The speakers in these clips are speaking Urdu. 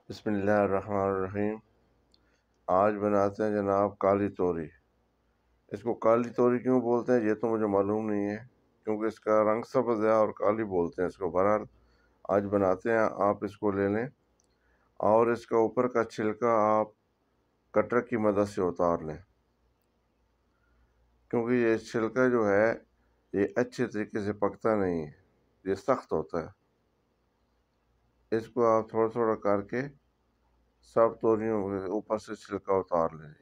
بسم اللہ الرحمن الرحیم۔ آج بناتے ہیں جناب کالی توری۔ اس کو کالی توری کیوں بولتے ہیں یہ تو مجھے معلوم نہیں ہے، کیونکہ اس کا رنگ سبز ہے اور کالی بولتے ہیں اس کو۔ بہرحال آج بناتے ہیں، آپ اس کو لے لیں اور اس کا اوپر کا چھلکا آپ کٹر کی مدد سے اتار لیں، کیونکہ یہ چھلکا جو ہے یہ اچھے طریقے سے پکتا نہیں ہے، یہ سخت ہوتا ہے۔ اس کو آپ تھوڑا تھوڑا کر کے سب توریوں کے اوپر سے چھلکا اتار لیں۔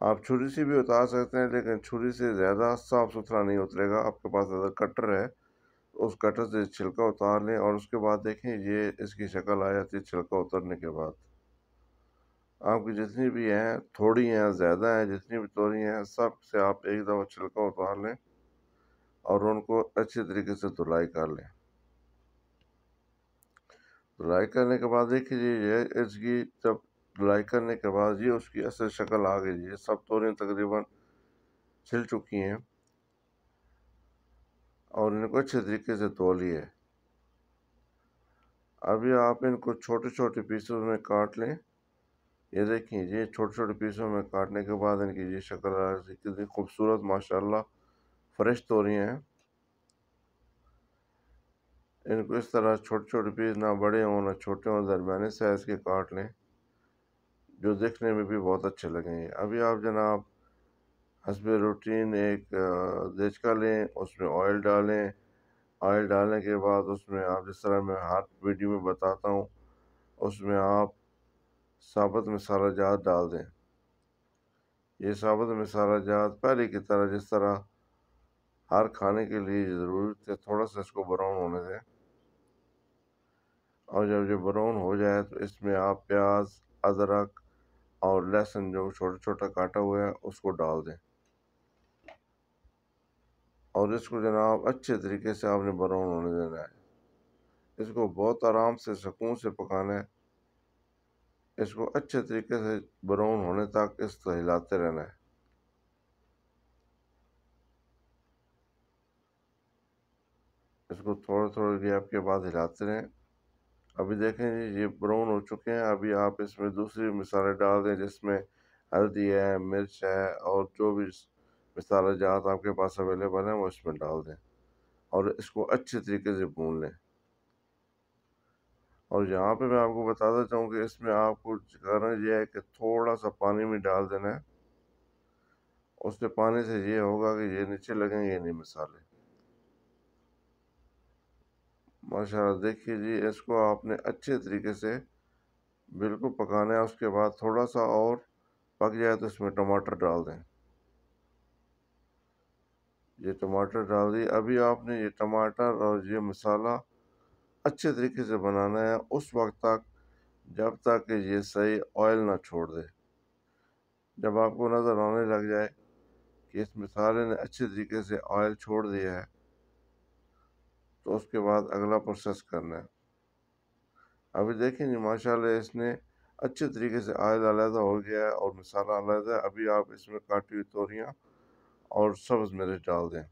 آپ چھری سے بھی اتار سکتے ہیں، لیکن چھری سے زیادہ صاف ستھرا نہیں اترے گا۔ آپ کے پاس اگر کٹر ہے تو اس کٹر سے چھلکا اتار لیں، اور اس کے بعد دیکھیں یہ اس کی شکل آ جاتی ہے چھلکا اترنے کے بعد۔ آپ کی جتنی بھی ہیں، تھوڑی ہیں زیادہ ہیں، جتنی بھی توری ہیں سب سے آپ ایک دفعہ چھلکا اتار لیں اور ان کو اچھے طریقے سے دھلائی کر لیں۔ دھلائی کرنے کے بعد دیکھیے یہ اس کی جب دھلائی کرنے کے بعد یہ اس کی اصل شکل آ گئی، یہ سب توریاں تقریباً چھل چکی ہیں اور ان کو اچھے طریقے سے دھو لیے۔ ابھی آپ ان کو چھوٹے چھوٹے پیسز میں کاٹ لیں۔ یہ دیکھیں یہ چھوٹے چھوٹے پیسوں میں کاٹنے کے بعد ان کی یہ شکل آ رہی، کتنی خوبصورت ماشاءاللہ فریش توریاں ہیں۔ ان کو اس طرح چھوٹے چھوٹے پیس، نہ بڑے ہوں نہ چھوٹے ہوں، درمیانے سائز کے کاٹ لیں، جو دیکھنے میں بھی بہت اچھے لگیں گے۔ ابھی آپ جناب حسب روٹین ایک دیچکا لیں، اس میں آئل ڈالیں۔ آئل ڈالنے کے بعد اس میں آپ جس طرح میں ہر ویڈیو میں بتاتا ہوں، اس میں آپ ثابت مسالہ جات ڈال دیں۔ یہ ثابت مسالہ جات پہلے کی طرح جس طرح ہر کھانے کے لیے ضرورت ہے، تھوڑا سا اس کو براؤن ہونے دیں، اور جب یہ براؤن ہو جائے تو اس میں آپ پیاز، ادرک اور لہسن جو چھوٹا چھوٹا کاٹا ہوا ہے اس کو ڈال دیں، اور اس کو جناب اچھے طریقے سے آپ نے براؤن ہونے دینا ہے۔ اس کو بہت آرام سے سکون سے پکانا ہے، اس کو اچھے طریقے سے براؤن ہونے تک اس کو ہلاتے رہنا ہے۔ اس کو تھوڑے تھوڑے گیپ کے بعد ہلاتے رہیں۔ ابھی دیکھیں جی یہ براؤن ہو چکے ہیں۔ ابھی آپ اس میں دوسری مسالے ڈال دیں، جس میں ہلدی ہے، مرچ ہے، اور جو بھی مسالہ جات آپ کے پاس اویلیبل ہیں وہ اس میں ڈال دیں، اور اس کو اچھے طریقے سے بھون لیں۔ اور یہاں پہ میں آپ کو بتاتا چاہوں کہ اس میں آپ کو کرنا یہ ہے کہ تھوڑا سا پانی میں ڈال دینا ہے۔ اس سے پانی سے یہ ہوگا کہ یہ نیچے لگیں گے نہیں مسالے۔ ماشاءاللہ دیکھیے جی اس کو آپ نے اچھے طریقے سے بالکل پکانا ہے۔ اس کے بعد تھوڑا سا اور پک جائے تو اس میں ٹماٹر ڈال دیں۔ یہ ٹماٹر ڈال دی۔ ابھی آپ نے یہ ٹماٹر اور یہ مسالہ اچھے طریقے سے بنانا ہے اس وقت تک جب تک کہ یہ صحیح آئل نہ چھوڑ دے۔ جب آپ کو نظر آنے لگ جائے کہ اس مسالے نے اچھے طریقے سے آئل چھوڑ دیا ہے، تو اس کے بعد اگلا پروسیس کرنا ہے۔ ابھی دیکھیں جی ماشاءاللہ اس نے اچھے طریقے سے آئل علیحدہ ہو گیا ہے اور مسالہ علیحدہ ہے۔ ابھی آپ اس میں کاٹی ہوئی توریاں اور سبز مرچ ڈال دیں،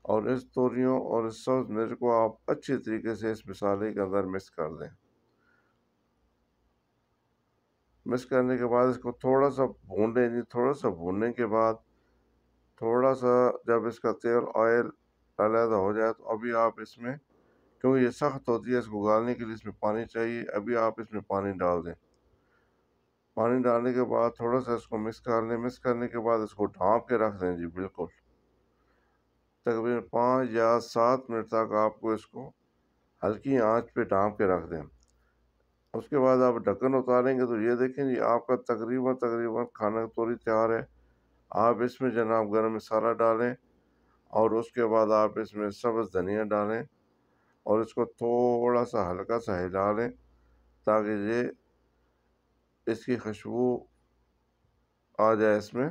اور اس توریوں اور اس سبز مرچ کو آپ اچھے طریقے سے اس مسالے کے اندر مکس کر دیں۔ مکس کرنے کے بعد اس کو تھوڑا سا بھون لیں جی۔ تھوڑا سا بھوننے کے بعد تھوڑا سا جب اس کا تیل آئل علیحدہ ہو جائے تو ابھی آپ اس میں، کیونکہ یہ سخت ہوتی ہے، اس کو گالنے کے لیے اس میں پانی چاہیے۔ ابھی آپ اس میں پانی ڈال دیں۔ پانی ڈالنے کے بعد تھوڑا سا اس کو مکس کر لیں۔ مکس کرنے کے بعد اس کو ڈھانپ کے رکھ دیں جی، بالکل تقریباً 5 یا 7 منٹ تک آپ کو اس کو ہلکی آنچ پہ ڈھانپ کے رکھ دیں۔ اس کے بعد آپ ڈھکن اتاریں گے تو یہ دیکھیں جی آپ کا تقریباً کھانا توری تیار ہے۔ آپ اس میں جناب گرم مسالہ ڈالیں، اور اس کے بعد آپ اس میں سبز دھنیا ڈالیں، اور اس کو تھوڑا سا ہلکا سا ہلا لیں تاکہ یہ اس کی خوشبو آ جائے اس میں۔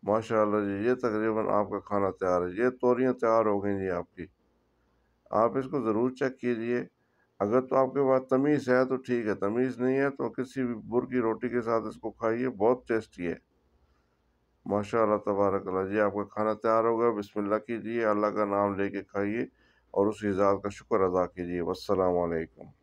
ماشاءاللہ جی یہ تقریباً آپ کا کھانا تیار ہے۔ یہ توریاں تیار ہو گئی جی آپ کی۔ آپ اس کو ضرور چیک کیجئے۔ اگر تو آپ کے پاس تمیز ہے تو ٹھیک ہے، تمیز نہیں ہے تو کسی بھی بر کی روٹی کے ساتھ اس کو کھائیے، بہت ٹیسٹی ہے۔ ماشاءاللہ تبارک اللہ جی آپ کا کھانا تیار ہوگا۔ بسم اللہ کیجئے، اللہ کا نام لے کے کھائیے، اور اسی ذات کا شکر ادا کیجیے۔ والسلام علیکم۔